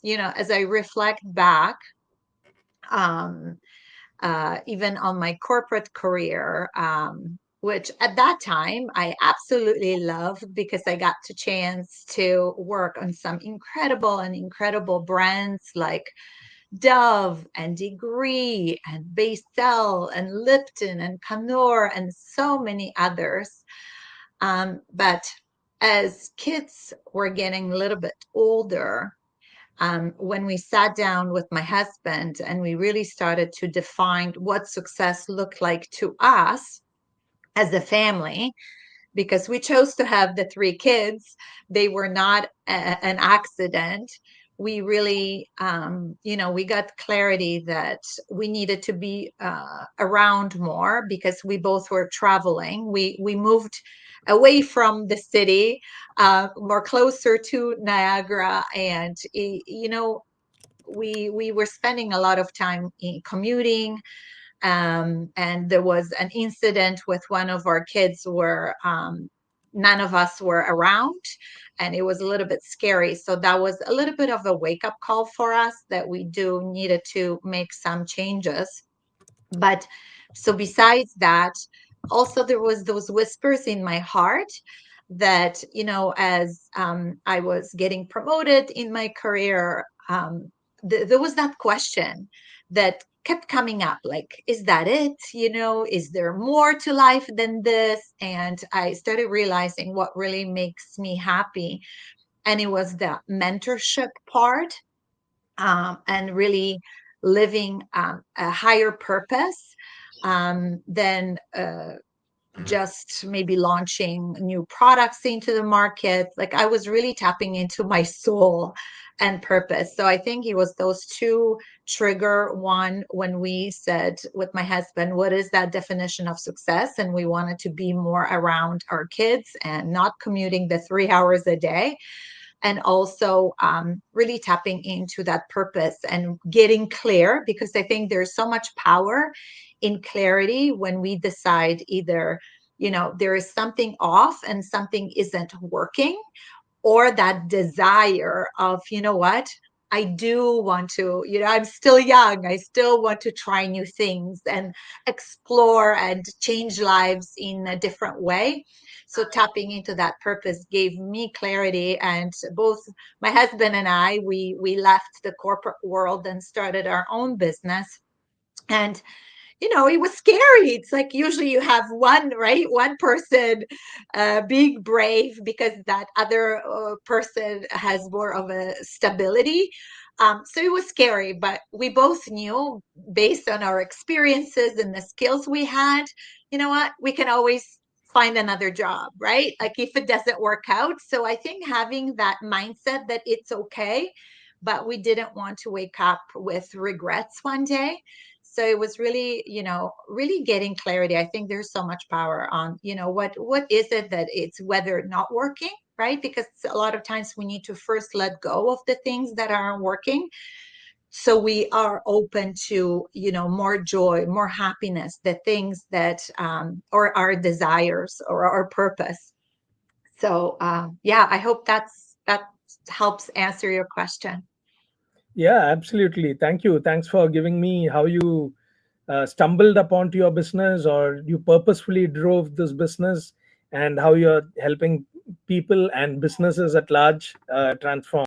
as I reflect back, um, even on my corporate career, which at that time I absolutely loved because I got the chance to work on some incredible brands like Dove and Degree and Baysell and Lipton and Canor and so many others. But as kids were getting a little bit older, when we sat down with my husband and we really started to define what success looked like to us as a family, because we chose to have the three kids, they were not an accident. We really, we got clarity that we needed to be around more because we both were traveling. We moved away from the city, more closer to Niagara, and we were spending a lot of time in commuting. And there was an incident with one of our kids where none of us were around, and it was a little bit scary. So that was a little bit of a wake-up call for us that we do needed to make some changes. But so besides that, also there was those whispers in my heart that, as I was getting promoted in my career, there was that question that kept coming up, like, is that it? Is there more to life than this? And I started realizing what really makes me happy. And it was the mentorship part, and really living a higher purpose than just maybe launching new products into the market. Like, I was really tapping into my soul and purpose. So I think it was those two trigger. One, when we said with my husband, what is that definition of success? And we wanted to be more around our kids and not commuting the 3 hours a day. And also really tapping into that purpose and getting clear, because I think there's so much power in clarity when we decide either, there is something off and something isn't working, or that desire of, what, I do want to, I'm still young. I still want to try new things and explore and change lives in a different way. So tapping into that purpose gave me clarity. And both my husband and I, we left the corporate world and started our own business. And it was scary. It's like usually you have one, right? One person being brave because that other person has more of a stability. So it was scary, but we both knew, based on our experiences and the skills we had, you know what, we can always find another job, right? Like if it doesn't work out. So I think having that mindset that it's okay, but we didn't want to wake up with regrets one day. So it was really, really getting clarity. I think there's so much power on, what is it that it's whether not working, right? Because a lot of times we need to first let go of the things that aren't working. So we are open to, more joy, more happiness, the things that, or our desires or our purpose. So yeah, I hope that helps answer your question. Yeah, absolutely. Thank you. Thanks for giving me how you stumbled upon to your business, or you purposefully drove this business, and how you're helping people and businesses at large transform.